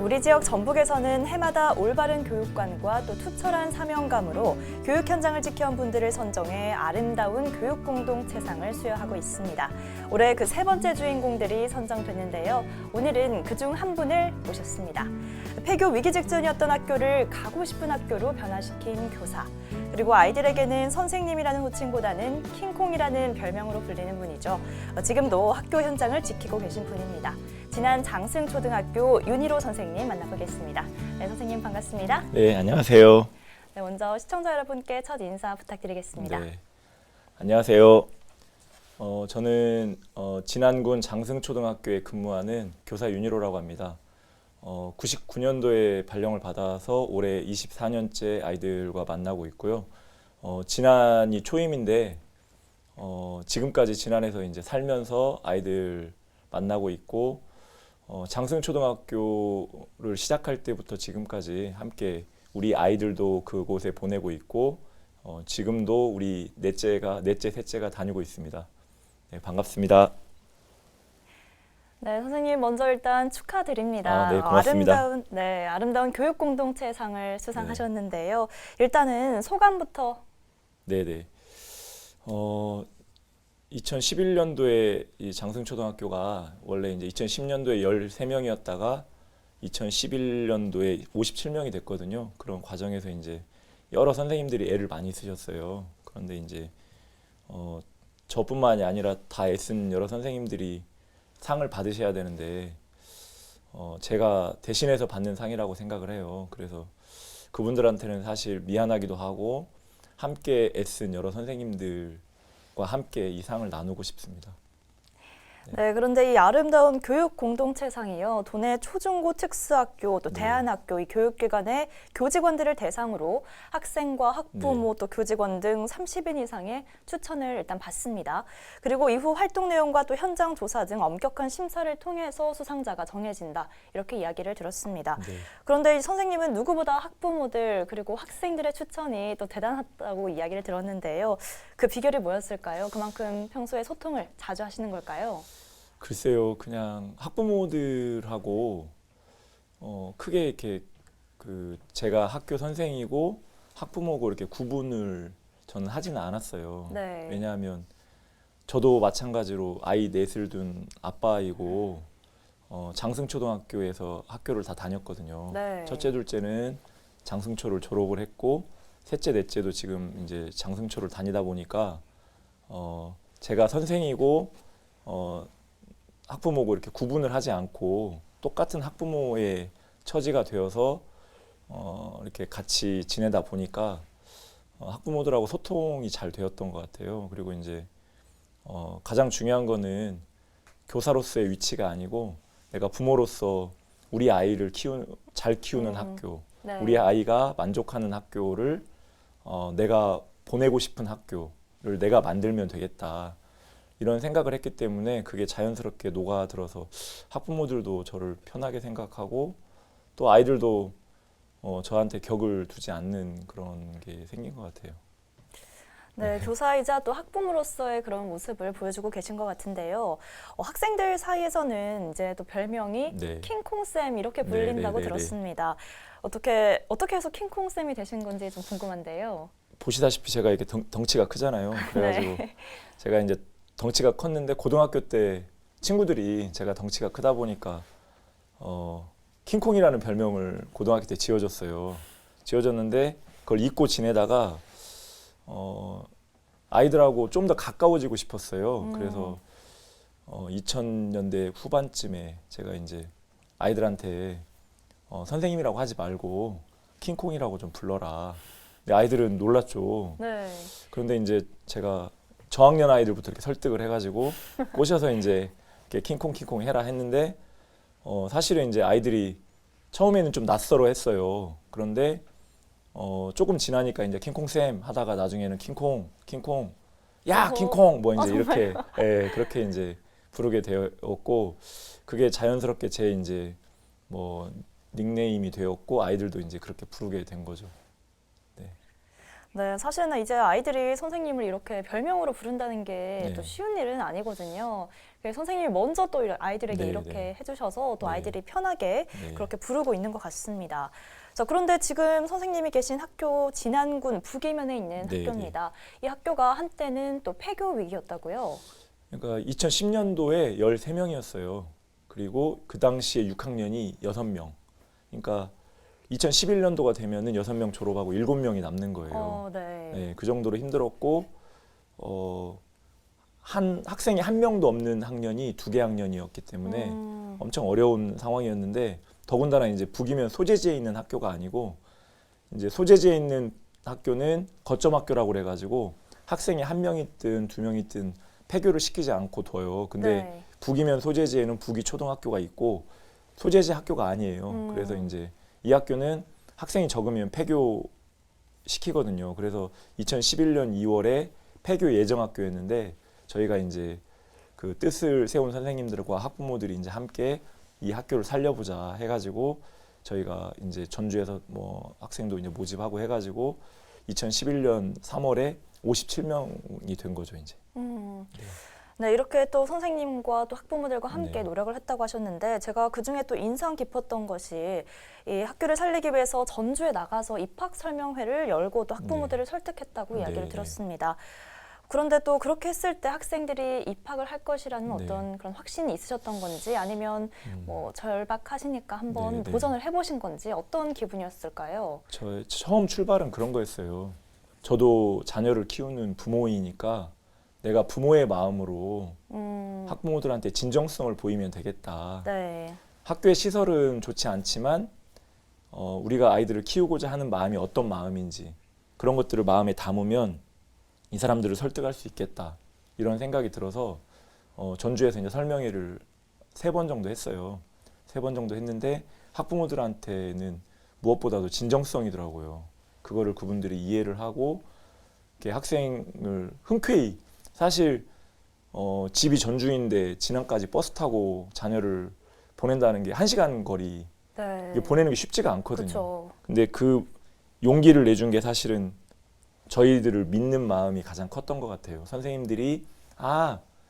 우리 지역 전북에서는 해마다 올바른 교육관과 또 투철한 사명감으로 교육 현장을 지켜온 분들을 선정해 아름다운 교육 공동체상을 수여하고 있습니다. 올해 그 세 번째 주인공들이 선정됐는데요. 오늘은 그중 한 분을 모셨습니다. 폐교 위기 직전이었던 학교를 가고 싶은 학교로 변화시킨 교사. 그리고 아이들에게는 선생님이라는 호칭보다는 킹콩이라는 별명으로 불리는 분이죠. 지금도 학교 현장을 지키고 계신 분입니다. 진안 장승초등학교 윤희로 선생님 만나보겠습니다. 네, 선생님 반갑습니다. 네, 안녕하세요. 네, 먼저 시청자 여러분께 첫 인사 부탁드리겠습니다. 네, 안녕하세요. 저는 진안군 장승초등학교에 근무하는 교사 윤희로라고 합니다. 99년도에 발령을 받아서 올해 24년째 아이들과 만나고 있고요. 진안이 초임인데 지금까지 진안에서 이제 살면서 아이들 만나고 있고 장승초등학교를 시작할 때부터 지금까지 함께 우리 아이들도 그곳에 보내고 있고 지금도 우리 넷째, 셋째가 다니고 있습니다. 네, 반갑습니다. 네, 선생님 먼저 일단 축하드립니다. 네, 고맙습니다. 아름다운 교육 공동체상을 수상하셨는데요. 일단은 소감부터. 네네. 2011년도에 이 장승초등학교가 원래 이제 2010년도에 13명이었다가 2011년도에 57명이 됐거든요. 그런 과정에서 이제 여러 선생님들이 애를 많이 쓰셨어요. 그런데 이제 저뿐만이 아니라 다 애쓴 여러 선생님들이 상을 받으셔야 되는데 제가 대신해서 받는 상이라고 생각을 해요. 그래서 그분들한테는 사실 미안하기도 하고 함께 애쓴 여러 선생님들과 함께 이 상을 나누고 싶습니다. 네, 그런데 이 아름다운 교육 공동체상이요. 도내 초중고 특수학교 또 대안학교 이 교육기관의 교직원들을 대상으로 학생과 학부모 또 교직원 등 30인 이상의 추천을 일단 받습니다. 그리고 이후 활동 내용과 또 현장 조사 등 엄격한 심사를 통해서 수상자가 정해진다. 이렇게 이야기를 들었습니다. 네. 그런데 이 선생님은 누구보다 학부모들 그리고 학생들의 추천이 또 대단하다고 이야기를 들었는데요. 그 비결이 뭐였을까요? 그만큼 평소에 소통을 자주 하시는 걸까요? 글쎄요, 그냥 학부모들하고 크게 이렇게 제가 학교 선생이고 학부모고 이렇게 구분을 저는 하지는 않았어요. 네. 왜냐하면 저도 마찬가지로 아이 넷을 둔 아빠이고 장승초등학교에서 학교를 다 다녔거든요. 네. 첫째, 둘째는 장승초를 졸업을 했고 셋째, 넷째도 지금 이제 장승초를 다니다 보니까 제가 선생이고 학부모고 이렇게 구분을 하지 않고 똑같은 학부모의 처지가 되어서 이렇게 같이 지내다 보니까 학부모들하고 소통이 잘 되었던 것 같아요. 그리고 이제 가장 중요한 거는 교사로서의 위치가 아니고 내가 부모로서 우리 아이를 잘 키우는 학교, 네. 우리 아이가 만족하는 학교를 내가 보내고 싶은 학교를 내가 만들면 되겠다. 이런 생각을 했기 때문에 그게 자연스럽게 녹아들어서 학부모들도 저를 편하게 생각하고 또 아이들도 저한테 격을 두지 않는 그런 게 생긴 것 같아요. 네, 교사이자 또 학부모로서의 그런 모습을 보여주고 계신 것 같은데요. 학생들 사이에서는 이제 또 별명이 네. 킹콩쌤 이렇게 불린다고 들었습니다. 어떻게 해서 킹콩쌤이 되신 건지 좀 궁금한데요. 보시다시피 제가 이렇게 덩치가 크잖아요. 그래가지고 제가 이제 덩치가 컸는데 고등학교 때 친구들이 제가 덩치가 크다 보니까 킹콩이라는 별명을 고등학교 때 지어줬어요. 지어줬는데 그걸 잊고 지내다가 아이들하고 좀 더 가까워지고 싶었어요. 그래서 2000년대 후반쯤에 제가 이제 아이들한테 선생님이라고 하지 말고 킹콩이라고 좀 불러라. 근데 아이들은 놀랐죠. 네. 그런데 이제 제가 저학년 아이들부터 이렇게 설득을 해가지고 꼬셔서 이제 이렇게 킹콩 해라 했는데 사실은 이제 아이들이 처음에는 좀 낯설어 했어요. 그런데 조금 지나니까 이제 킹콩쌤 하다가 나중에는 킹콩 야 킹콩 뭐 이제 이렇게 그렇게 이제 부르게 되었고 그게 자연스럽게 제 이제 뭐 닉네임이 되었고 아이들도 이제 그렇게 부르게 된 거죠. 네. 네, 사실은 이제 아이들이 선생님을 이렇게 별명으로 부른다는 게 또 네. 쉬운 일은 아니거든요. 그래서 선생님이 먼저 또 아이들에게 네, 이렇게 네. 해주셔서 또 네. 아이들이 편하게 네. 그렇게 부르고 있는 것 같습니다. 자, 그런데 지금 선생님이 계신 학교 진안군 북이면에 있는 네, 학교입니다. 이 학교가 한때는 또 폐교 위기였다고요? 그러니까 2010년도에 13명이었어요. 그리고 그 당시에 6학년이 6명. 그러니까 2011년도가 되면은 6명 졸업하고 7명이 남는 거예요. 네. 네, 그 정도로 힘들었고 한 학생이 한 명도 없는 학년이 2개 학년이었기 때문에 엄청 어려운 상황이었는데 더군다나 이제 북이면 소재지에 있는 학교가 아니고 이제 소재지에 있는 학교는 거점 학교라고 그래가지고 학생이 한 명 있든 2명 있든 폐교를 시키지 않고 둬요. 근데 네. 북이면 소재지에는 북이 초등학교가 있고 소재지 학교가 아니에요. 그래서 이제 이 학교는 학생이 적으면 폐교 시키거든요. 그래서 2011년 2월에 폐교 예정 학교였는데 저희가 이제 그 뜻을 세운 선생님들과 학부모들이 이제 함께 이 학교를 살려보자 해가지고 저희가 이제 전주에서 뭐 학생도 이제 모집하고 해가지고 2011년 3월에 57명이 된 거죠, 이제. 네, 이렇게 또 선생님과 또 학부모들과 함께 네. 노력을 했다고 하셨는데 제가 그중에 또 인상 깊었던 것이 이 학교를 살리기 위해서 전주에 나가서 입학 설명회를 열고 또 학부모들을 설득했다고 네, 이야기를 네. 들었습니다. 그런데 또 그렇게 했을 때 학생들이 입학을 할 것이라는 네. 어떤 그런 확신이 있으셨던 건지 아니면 뭐 절박하시니까 한번 네, 네. 도전을 해보신 건지 어떤 기분이었을까요? 저 처음 출발은 그런 거였어요. 저도 자녀를 키우는 부모이니까 내가 부모의 마음으로 학부모들한테 진정성을 보이면 되겠다. 네. 학교의 시설은 좋지 않지만 우리가 아이들을 키우고자 하는 마음이 어떤 마음인지 그런 것들을 마음에 담으면 이 사람들을 설득할 수 있겠다. 이런 생각이 들어서 전주에서 이제 설명회를 3번 정도 했어요. 3번 정도 했는데 학부모들한테는 무엇보다도 진정성이더라고요. 그거를 그분들이 이해를 하고 이렇게 학생을 흔쾌히 사실 집이 전주인데 진안까지 버스 타고 자녀를 보낸다는 게 1시간 거리 네. 이게 보내는 게 쉽지가 않거든요. 그렇죠. 근데 그 용기를 내준 게 사실은 저희들을 믿는 마음이 가장 컸던 것 같아요. 선생님들이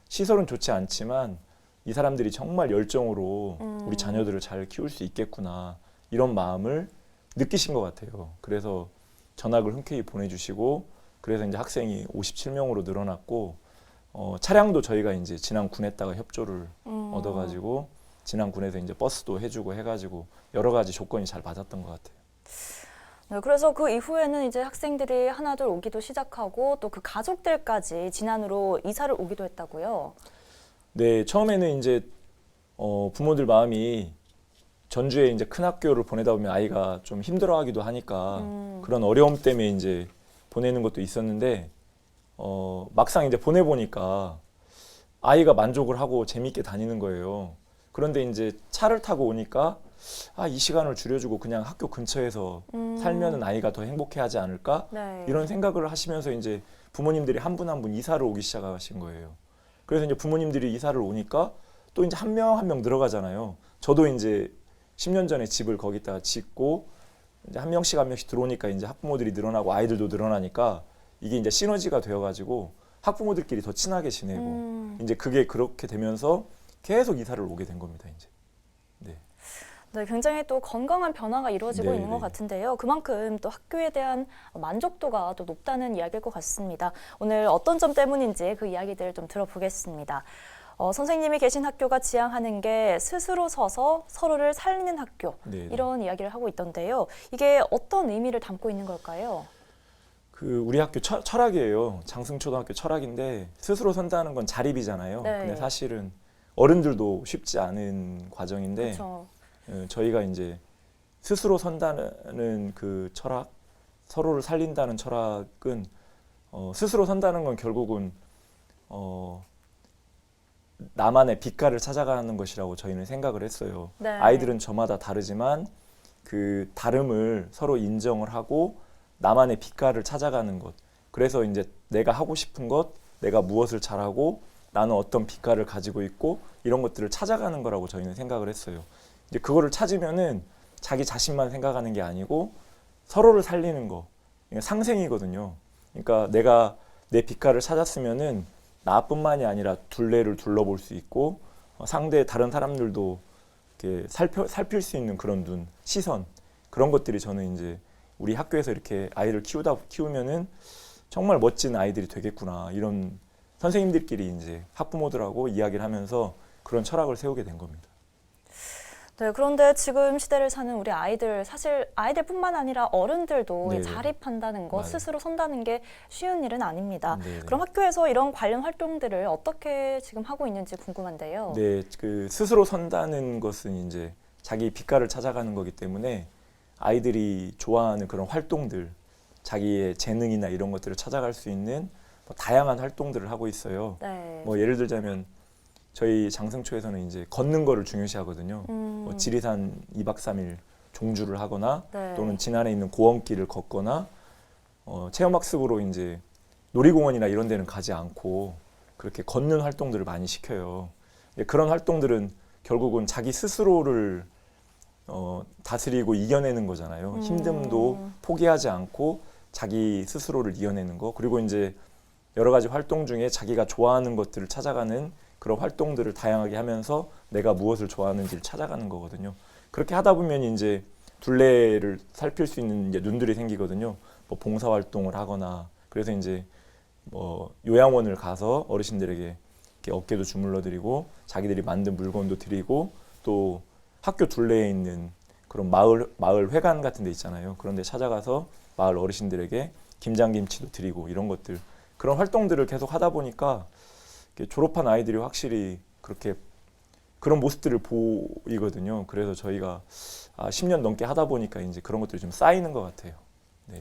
시설은 좋지 않지만 이 사람들이 정말 열정으로 우리 자녀들을 잘 키울 수 있겠구나 이런 마음을 느끼신 것 같아요. 그래서 전학을 흔쾌히 보내주시고 그래서 이제 학생이 57명으로 늘어났고 차량도 저희가 이제 진안군에다가 협조를 얻어가지고 진안군에서 이제 버스도 해주고 해가지고 여러 가지 조건이 잘 맞았던 것 같아요. 네, 그래서 그 이후에는 이제 학생들이 하나둘 오기도 시작하고 또 그 가족들까지 진안으로 이사를 오기도 했다고요. 네, 처음에는 이제 부모들 마음이 전주에 이제 큰 학교를 보내다 보면 아이가 좀 힘들어하기도 하니까 그런 어려움 때문에 이제 보내는 것도 있었는데 막상 이제 보내보니까 아이가 만족을 하고 재밌게 다니는 거예요. 그런데 이제 차를 타고 오니까 이 시간을 줄여주고 그냥 학교 근처에서 살면은 아이가 더 행복해하지 않을까? 네. 이런 생각을 하시면서 이제 부모님들이 한 분 한 분 이사를 오기 시작하신 거예요. 그래서 이제 부모님들이 이사를 오니까 또 이제 한 명 한 명 들어가잖아요. 저도 이제 10년 전에 집을 거기다가 짓고 이제 한 명씩 들어오니까 이제 학부모들이 늘어나고 아이들도 늘어나니까 이게 이제 시너지가 되어가지고 학부모들끼리 더 친하게 지내고 이제 그게 그렇게 되면서 계속 이사를 오게 된 겁니다. 이제. 네. 네, 굉장히 또 건강한 변화가 이루어지고 네, 있는 것 네. 같은데요. 그만큼 또 학교에 대한 만족도가 또 높다는 이야기일 것 같습니다. 오늘 어떤 점 때문인지 그 이야기들 좀 들어보겠습니다. 선생님이 계신 학교가 지향하는 게 스스로 서서 서로를 살리는 학교 네, 네. 이런 이야기를 하고 있던데요. 이게 어떤 의미를 담고 있는 걸까요? 그 우리 학교 철학이에요. 장승초등학교 철학인데 스스로 선다는 건 자립이잖아요. 네. 근데 사실은 어른들도 쉽지 않은 과정인데 그렇죠. 저희가 이제 스스로 선다는 그 철학, 서로를 살린다는 철학은 스스로 선다는 건 결국은 나만의 빛깔을 찾아가는 것이라고 저희는 생각을 했어요. 네. 아이들은 저마다 다르지만 그 다름을 서로 인정을 하고 나만의 빛깔을 찾아가는 것. 그래서 이제 내가 하고 싶은 것, 내가 무엇을 잘하고 나는 어떤 빛깔을 가지고 있고 이런 것들을 찾아가는 거라고 저희는 생각을 했어요. 이제 그거를 찾으면은 자기 자신만 생각하는 게 아니고 서로를 살리는 거. 상생이거든요. 그러니까 내가 내 빛깔을 찾았으면은 나뿐만이 아니라 둘레를 둘러볼 수 있고 상대 다른 사람들도 이렇게 살필 수 있는 그런 눈, 시선 그런 것들이 저는 이제 우리 학교에서 이렇게 아이를 키우면은 정말 멋진 아이들이 되겠구나 이런 선생님들끼리 이제 학부모들하고 이야기를 하면서 그런 철학을 세우게 된 겁니다. 네, 그런데 지금 시대를 사는 우리 아이들, 사실 아이들뿐만 아니라 어른들도 네네. 자립한다는 것, 맞아요. 스스로 선다는 게 쉬운 일은 아닙니다. 네네. 그럼 학교에서 이런 관련 활동들을 어떻게 지금 하고 있는지 궁금한데요. 네, 그 스스로 선다는 것은 이제 자기 빛깔을 찾아가는 거기 때문에 아이들이 좋아하는 그런 활동들, 자기의 재능이나 이런 것들을 찾아갈 수 있는 뭐 다양한 활동들을 하고 있어요. 네. 뭐 예를 들자면 저희 장승초에서는 이제 걷는 거를 중요시하거든요. 뭐 지리산 2박 3일 종주를 하거나 네. 또는 진안에 있는 고원길을 걷거나 체험학습으로 이제 놀이공원이나 이런 데는 가지 않고 그렇게 걷는 활동들을 많이 시켜요. 그런 활동들은 결국은 자기 스스로를 다스리고 이겨내는 거잖아요. 힘듦도 포기하지 않고 자기 스스로를 이겨내는 거. 그리고 이제 여러 가지 활동 중에 자기가 좋아하는 것들을 찾아가는 그런 활동들을 다양하게 하면서 내가 무엇을 좋아하는지를 찾아가는 거거든요. 그렇게 하다 보면 이제 둘레를 살필 수 있는 이제 눈들이 생기거든요. 뭐 봉사 활동을 하거나 그래서 이제 뭐 요양원을 가서 어르신들에게 이렇게 어깨도 주물러 드리고 자기들이 만든 물건도 드리고 또 학교 둘레에 있는 그런 마을 회관 같은 데 있잖아요. 그런 데 찾아가서 마을 어르신들에게 김장김치도 드리고 이런 것들 그런 활동들을 계속 하다 보니까 졸업한 아이들이 확실히 그렇게 그런 모습들을 보이거든요. 그래서 저희가 10년 넘게 하다 보니까 이제 그런 것들이 좀 쌓이는 것 같아요. 네.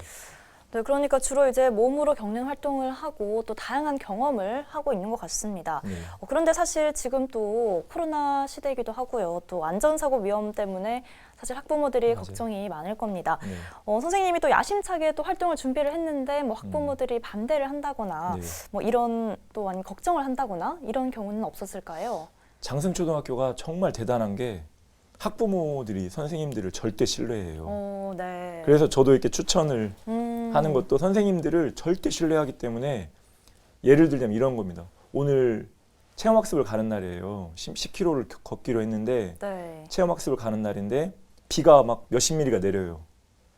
네, 그러니까 주로 이제 몸으로 겪는 활동을 하고 또 다양한 경험을 하고 있는 것 같습니다. 네. 그런데 사실 지금 또 코로나 시대이기도 하고요. 또 안전사고 위험 때문에 사실 학부모들이 맞아요. 걱정이 많을 겁니다. 네. 선생님이 또 야심차게 또 활동을 준비를 했는데 뭐 학부모들이 반대를 한다거나 네. 뭐 이런 또 아니면 걱정을 한다거나 이런 경우는 없었을까요? 장승초등학교가 정말 대단한 게 학부모들이 선생님들을 절대 신뢰해요. 네. 그래서 저도 이렇게 추천을 하는 것도 선생님들을 절대 신뢰하기 때문에 예를 들자면 이런 겁니다. 오늘 체험학습을 가는 날이에요. 10km를 걷기로 했는데 네. 체험학습을 가는 날인데 비가 막 몇십 미리가 내려요.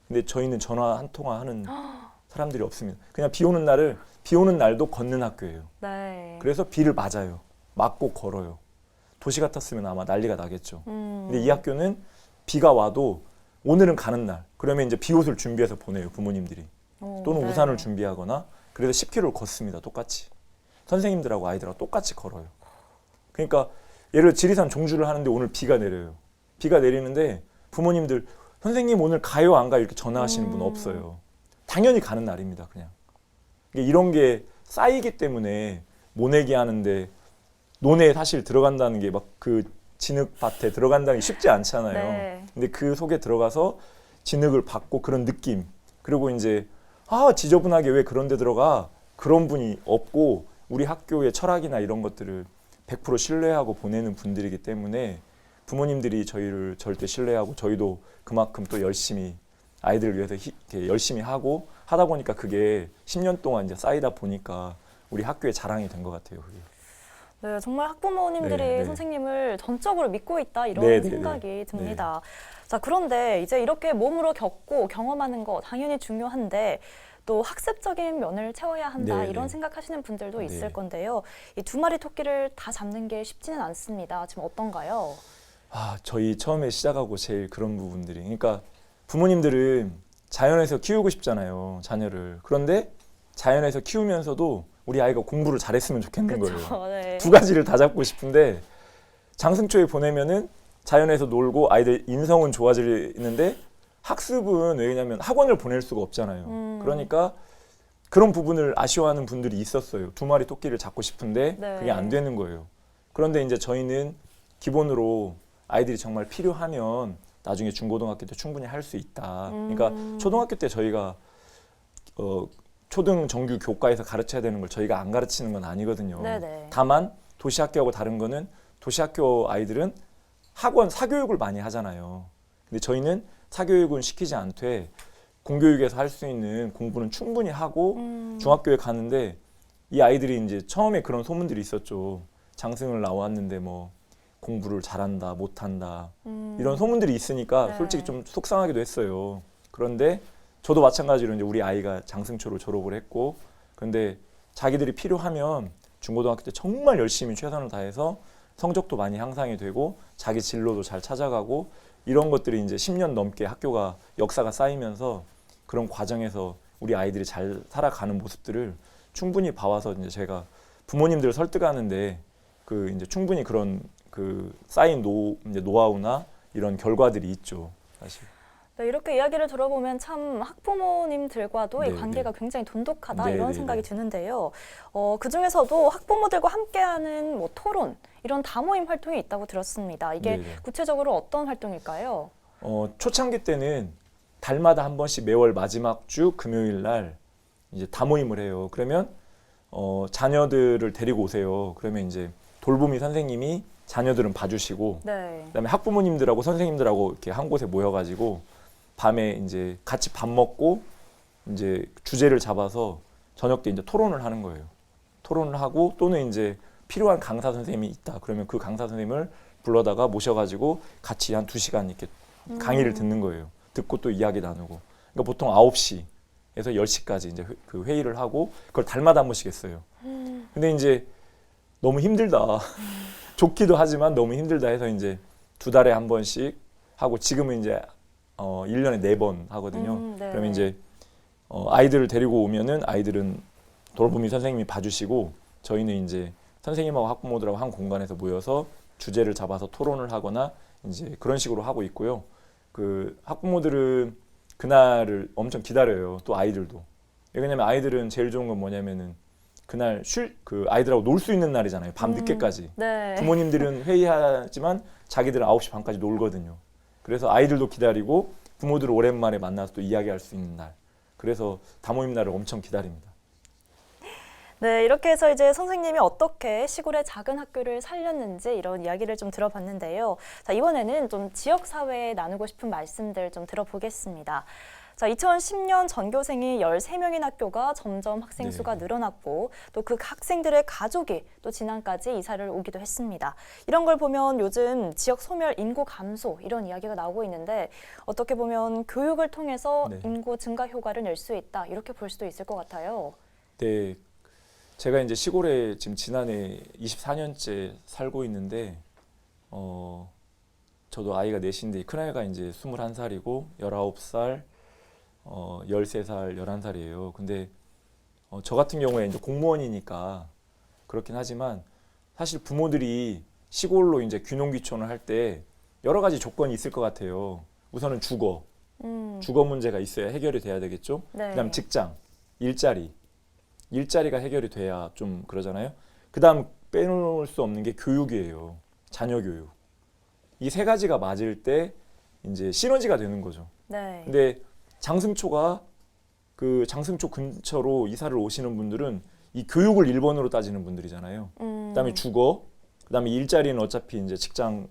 근데 저희는 전화 한 통화 하는 사람들이 없습니다. 그냥 비 오는 날도 걷는 학교예요. 네. 그래서 비를 맞아요. 맞고 걸어요. 도시 같았으면 아마 난리가 나겠죠. 근데 이 학교는 비가 와도 오늘은 가는 날. 그러면 이제 비옷을 준비해서 보내요, 부모님들이. 또는 네. 우산을 준비하거나 그래서 10km를 걷습니다. 똑같이. 선생님들하고 아이들하고 똑같이 걸어요. 그러니까 예를 들어 지리산 종주를 하는데 오늘 비가 내려요. 비가 내리는데 부모님들 선생님 오늘 가요 안 가요 이렇게 전화하시는 분 없어요. 당연히 가는 날입니다. 그냥. 이런 게 쌓이기 때문에 모내기 하는데 논에 사실 들어간다는 게 막 그 진흙밭에 들어간다는 게 쉽지 않잖아요. 네. 근데 그 속에 들어가서 진흙을 받고 그런 느낌 그리고 이제 지저분하게 왜 그런 데 들어가 그런 분이 없고 우리 학교의 철학이나 이런 것들을 100% 신뢰하고 보내는 분들이기 때문에 부모님들이 저희를 절대 신뢰하고 저희도 그만큼 또 열심히 아이들을 위해서 이렇게 열심히 하다 보니까 그게 10년 동안 이제 쌓이다 보니까 우리 학교의 자랑이 된 것 같아요. 그게. 네, 정말 학부모님들이 네, 네. 선생님을 전적으로 믿고 있다 이런 네, 네, 생각이 네. 듭니다. 자, 그런데 이제 이렇게 몸으로 겪고 경험하는 거 당연히 중요한데 또 학습적인 면을 채워야 한다 네, 이런 네. 생각하시는 분들도 있을 네. 건데요. 이 두 마리 토끼를 다 잡는 게 쉽지는 않습니다. 지금 어떤가요? 저희 처음에 시작하고 제일 그런 부분들이 그러니까 부모님들은 자연에서 키우고 싶잖아요, 자녀를. 그런데 자연에서 키우면서도 우리 아이가 공부를 잘했으면 좋겠는 거예요. 네. 두 가지를 다 잡고 싶은데 장승초에 보내면은 자연에서 놀고 아이들 인성은 좋아지는데 학습은 왜냐면 학원을 보낼 수가 없잖아요. 그러니까 그런 부분을 아쉬워하는 분들이 있었어요. 두 마리 토끼를 잡고 싶은데 네. 그게 안 되는 거예요. 그런데 이제 저희는 기본으로 아이들이 정말 필요하면 나중에 중고등학교 때 충분히 할 수 있다. 그러니까 초등학교 때 저희가 초등 정규 교과에서 가르쳐야 되는 걸 저희가 안 가르치는 건 아니거든요. 네네. 다만 도시학교하고 다른 거는 도시학교 아이들은 학원 사교육을 많이 하잖아요. 근데 저희는 사교육은 시키지 않되 공교육에서 할 수 있는 공부는 충분히 하고 중학교에 가는데 이 아이들이 이제 처음에 그런 소문들이 있었죠. 장승을 나왔는데 뭐 공부를 잘한다, 못한다 이런 소문들이 있으니까 네. 솔직히 좀 속상하기도 했어요. 그런데 저도 마찬가지로 이제 우리 아이가 장승초를 졸업을 했고, 그런데 자기들이 필요하면 중고등학교 때 정말 열심히 최선을 다해서 성적도 많이 향상이 되고 자기 진로도 잘 찾아가고 이런 것들이 이제 10년 넘게 학교가 역사가 쌓이면서 그런 과정에서 우리 아이들이 잘 살아가는 모습들을 충분히 봐와서 이제 제가 부모님들을 설득하는데 그 이제 충분히 그런 그 쌓인 이제 노하우나 이런 결과들이 있죠, 사실. 네, 이렇게 이야기를 들어보면 참 학부모님들과도 이 네, 관계가 네. 굉장히 돈독하다 네, 이런 네, 생각이 네. 드는데요. 그 중에서도 학부모들과 함께하는 뭐 토론 이런 다모임 활동이 있다고 들었습니다. 이게 네, 네. 구체적으로 어떤 활동일까요? 초창기 때는 달마다 한 번씩 매월 마지막 주 금요일 날 이제 다모임을 해요. 그러면 자녀들을 데리고 오세요. 그러면 이제 돌보미 선생님이 자녀들은 봐주시고, 네. 그다음에 학부모님들하고 선생님들하고 이렇게 한 곳에 모여가지고 밤에 이제 같이 밥 먹고 이제 주제를 잡아서 저녁 때 이제 토론을 하는 거예요. 토론을 하고 또는 이제 필요한 강사 선생님이 있다. 그러면 그 강사 선생님을 불러다가 모셔가지고 같이 한 2시간 이렇게 강의를 듣는 거예요. 듣고 또 이야기 나누고. 그러니까 보통 9시에서 10시까지 이제 그 회의를 하고 그걸 달마다 한 번씩 했어요. 근데 이제 너무 힘들다. 좋기도 하지만 너무 힘들다 해서 이제 2달에 한 번씩 하고 지금은 이제 1년에 4번 하거든요. 네. 그러면 이제 아이들을 데리고 오면은 아이들은 돌보미 선생님이 봐주시고 저희는 이제 선생님하고 학부모들하고 한 공간에서 모여서 주제를 잡아서 토론을 하거나 이제 그런 식으로 하고 있고요. 그 학부모들은 그날을 엄청 기다려요. 또 아이들도. 왜냐면 아이들은 제일 좋은 건 뭐냐면은 그날 그 아이들하고 놀 수 있는 날이잖아요. 밤 늦게까지. 네. 부모님들은 회의하지만 자기들은 9시 반까지 놀거든요. 그래서 아이들도 기다리고 부모들을 오랜만에 만나서 또 이야기할 수 있는 날. 그래서 다모임 날을 엄청 기다립니다. 네, 이렇게 해서 이제 선생님이 어떻게 시골의 작은 학교를 살렸는지 이런 이야기를 좀 들어봤는데요. 자, 이번에는 좀 지역사회에 나누고 싶은 말씀들 좀 들어보겠습니다. 자, 2010년 전교생이 13명인 학교가 점점 학생 수가 네. 늘어났고 또 그 학생들의 가족이 또 진안까지 이사를 오기도 했습니다. 이런 걸 보면 요즘 지역 소멸 인구 감소 이런 이야기가 나오고 있는데 어떻게 보면 교육을 통해서 네. 인구 증가 효과를 낼 수 있다 이렇게 볼 수도 있을 것 같아요. 네, 제가 이제 시골에 지금 지난해 24년째 살고 있는데 저도 아이가 넷인데 큰아이가 이제 21살이고 19살, 13살, 11살이에요. 근데 저 같은 경우에 이제 공무원이니까 그렇긴 하지만 사실 부모들이 시골로 이제 귀농귀촌을 할 때 여러 가지 조건이 있을 것 같아요. 우선은 주거 문제가 있어야 해결이 돼야 되겠죠. 네. 그다음 직장, 일자리가 해결이 돼야 좀 그러잖아요. 그다음 빼놓을 수 없는 게 교육이에요. 자녀 교육. 이 세 가지가 맞을 때 이제 시너지가 되는 거죠. 네. 근데 장승초가 그 장승초 근처로 이사를 오시는 분들은 이 교육을 1번으로 따지는 분들이잖아요. 그다음에 주거, 그다음에 일자리는 어차피 이제 직장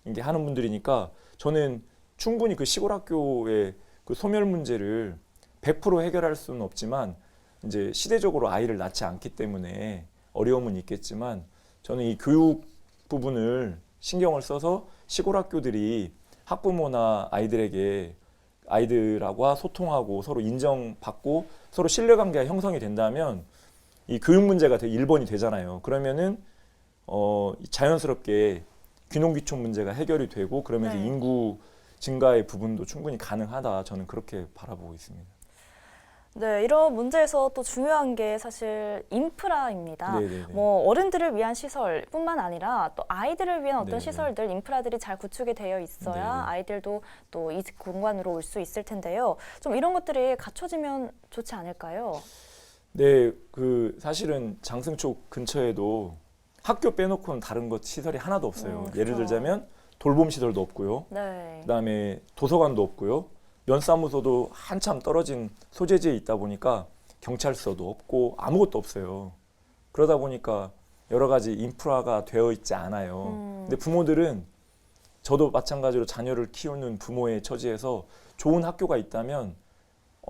이게 하는 분들이니까 저는 충분히 그 시골 학교의 그 소멸 문제를 100% 해결할 수는 없지만 이제 시대적으로 아이를 낳지 않기 때문에 어려움은 있겠지만 저는 이 교육 부분을 신경을 써서 시골 학교들이 학부모나 아이들하고 소통하고 서로 인정받고 서로 신뢰관계가 형성이 된다면 이 교육 문제가 1번이 되잖아요. 그러면은 자연스럽게 귀농귀촌 문제가 해결이 되고 그러면서 네. 인구 증가의 부분도 충분히 가능하다. 저는 그렇게 바라보고 있습니다. 네, 이런 문제에서 또 중요한 게 사실 인프라입니다. 네네네. 뭐 어른들을 위한 시설뿐만 아니라 또 아이들을 위한 어떤 네네. 시설들, 인프라들이 잘 구축이 되어 있어야 네네. 아이들도 또 이 공간으로 올 수 있을 텐데요. 좀 이런 것들이 갖춰지면 좋지 않을까요? 네, 그 사실은 장승초 근처에도 학교 빼놓고는 다른 것 시설이 하나도 없어요. 그렇죠. 예를 들자면 돌봄 시설도 없고요. 네. 그다음에 도서관도 없고요. 면사무소도 한참 떨어진 소재지에 있다 보니까 경찰서도 없고 아무것도 없어요. 그러다 보니까 여러 가지 인프라가 되어 있지 않아요. 근데 부모들은 저도 마찬가지로 자녀를 키우는 부모의 처지에서 좋은 학교가 있다면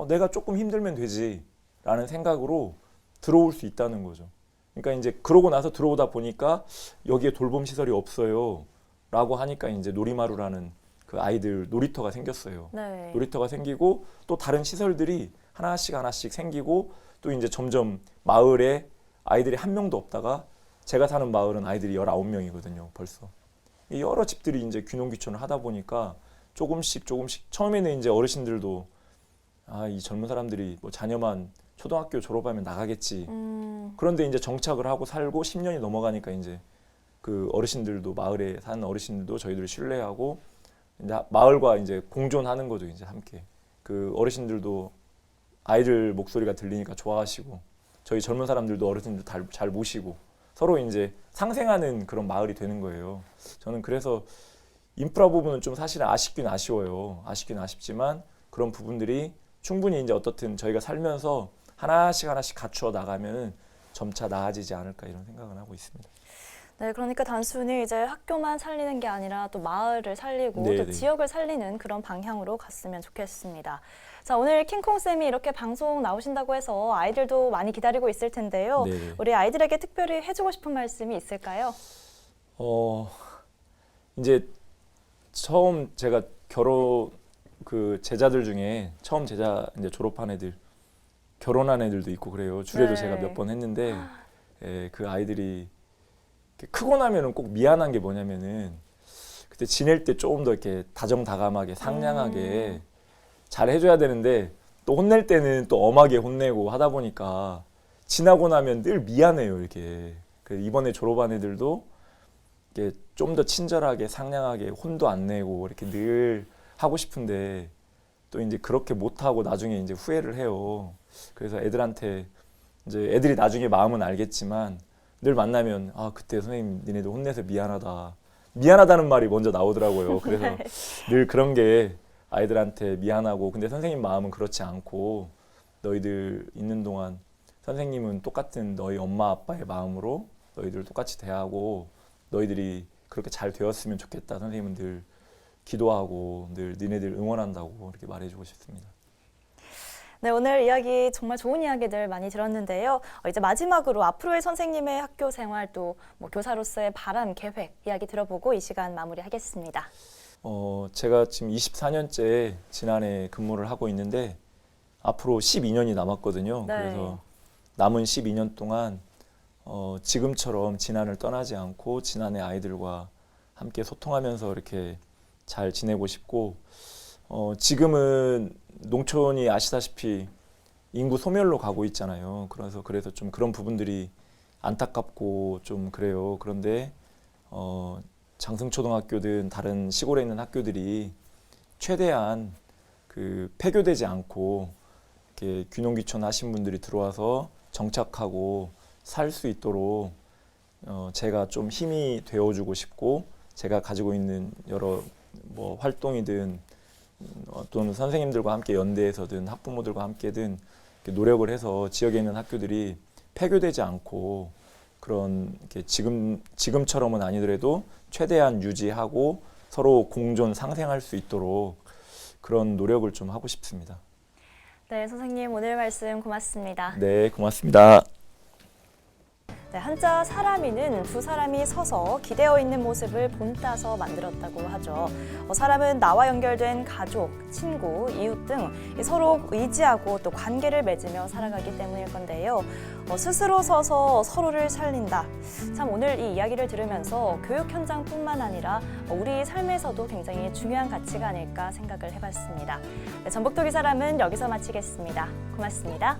내가 조금 힘들면 되지라는 생각으로 들어올 수 있다는 거죠. 그러니까 이제 그러고 나서 들어오다 보니까 여기에 돌봄 시설이 없어요 라고 하니까 이제 놀이마루라는 그 아이들 놀이터가 생겼어요. 네. 놀이터가 생기고 또 다른 시설들이 하나씩 생기고 또 이제 점점 마을에 아이들이 한 명도 없다가 제가 사는 마을은 아이들이 19명이거든요. 벌써. 이 여러 집들이 이제 귀농귀촌을 하다 보니까 조금씩 처음에는 이제 어르신들도 이 젊은 사람들이 뭐 자녀만 초등학교 졸업하면 나가겠지. 그런데 이제 정착을 하고 살고 10년이 넘어가니까 이제 그 어르신들도 마을에 사는 어르신들도 저희들을 신뢰하고 이제 마을과 이제 공존하는 거죠. 이제 함께 그 어르신들도 아이들 목소리가 들리니까 좋아하시고 저희 젊은 사람들도 어르신들 잘 모시고 서로 이제 상생하는 그런 마을이 되는 거예요. 저는 그래서 인프라 부분은 좀 사실은 아쉽긴 아쉬워요. 아쉽긴 아쉽지만 그런 부분들이 충분히 이제 어떻든 저희가 살면서 하나씩 갖추어 나가면 점차 나아지지 않을까 이런 생각은 하고 있습니다. 네, 그러니까 단순히 이제 학교만 살리는 게 아니라 또 마을을 살리고 네네. 또 지역을 살리는 그런 방향으로 갔으면 좋겠습니다. 자, 오늘 킹콩 쌤이 이렇게 방송 나오신다고 해서 아이들도 많이 기다리고 있을 텐데요. 네네. 우리 아이들에게 특별히 해주고 싶은 말씀이 있을까요? 이제 처음 제가 그 제자들 중에 처음 제자 이제 졸업한 애들 결혼한 애들도 있고 그래요. 주례도 네. 제가 몇 번 했는데 그 아이들이 크고 나면은 꼭 미안한 게 뭐냐면은 그때 지낼 때 조금 더 이렇게 다정다감하게 상냥하게 잘 해줘야 되는데 또 혼낼 때는 또 엄하게 혼내고 하다 보니까 지나고 나면 늘 미안해요. 이렇게 이번에 졸업한 애들도 이렇게 좀 더 친절하게 상냥하게 혼도 안 내고 이렇게 늘 하고 싶은데 또 이제 그렇게 못하고 나중에 이제 후회를 해요. 그래서 애들한테 이제 애들이 나중에 마음은 알겠지만 늘 만나면 그때 선생님 니네들 혼내서 미안하다는 말이 먼저 나오더라고요. 그래서 늘 그런 게 아이들한테 미안하고 근데 선생님 마음은 그렇지 않고 너희들 있는 동안 선생님은 똑같은 너희 엄마 아빠의 마음으로 너희들 똑같이 대하고 너희들이 그렇게 잘 되었으면 좋겠다. 선생님은 늘 기도하고 늘 니네들 응원한다고 이렇게 말해주고 싶습니다. 네, 오늘 이야기 정말 좋은 이야기들 많이 들었는데요. 이제 마지막으로 앞으로의 선생님의 학교 생활 또 뭐 교사로서의 바람, 계획 이야기 들어보고 이 시간 마무리하겠습니다. 제가 지금 24년째 지난해 근무를 하고 있는데 앞으로 12년이 남았거든요. 네. 그래서 남은 12년 동안 지금처럼 지난을 떠나지 않고 지난해 아이들과 함께 소통하면서 이렇게 잘 지내고 싶고 지금은 농촌이 아시다시피 인구 소멸로 가고 있잖아요. 그래서 좀 그런 부분들이 안타깝고 좀 그래요. 그런데 장승초등학교든 다른 시골에 있는 학교들이 최대한 그 폐교되지 않고 이렇게 귀농귀촌 하신 분들이 들어와서 정착하고 살 수 있도록 제가 좀 힘이 되어주고 싶고 제가 가지고 있는 여러 뭐 활동이든 또는 선생님들과 함께 연대에서든 학부모들과 함께든 노력을 해서 지역에 있는 학교들이 폐교되지 않고 그런 이렇게 지금처럼은 아니더라도 최대한 유지하고 서로 공존 상생할 수 있도록 그런 노력을 좀 하고 싶습니다. 네, 선생님 오늘 말씀 고맙습니다. 네, 고맙습니다. 네, 한자 사람이는 두 사람이 서서 기대어 있는 모습을 본따서 만들었다고 하죠. 사람은 나와 연결된 가족, 친구, 이웃 등 서로 의지하고 또 관계를 맺으며 살아가기 때문일 건데요. 스스로 서서 서로를 살린다. 참 오늘 이 이야기를 들으면서 교육 현장뿐만 아니라 우리 삶에서도 굉장히 중요한 가치가 아닐까 생각을 해봤습니다. 네, 전북도기 사람은 여기서 마치겠습니다. 고맙습니다.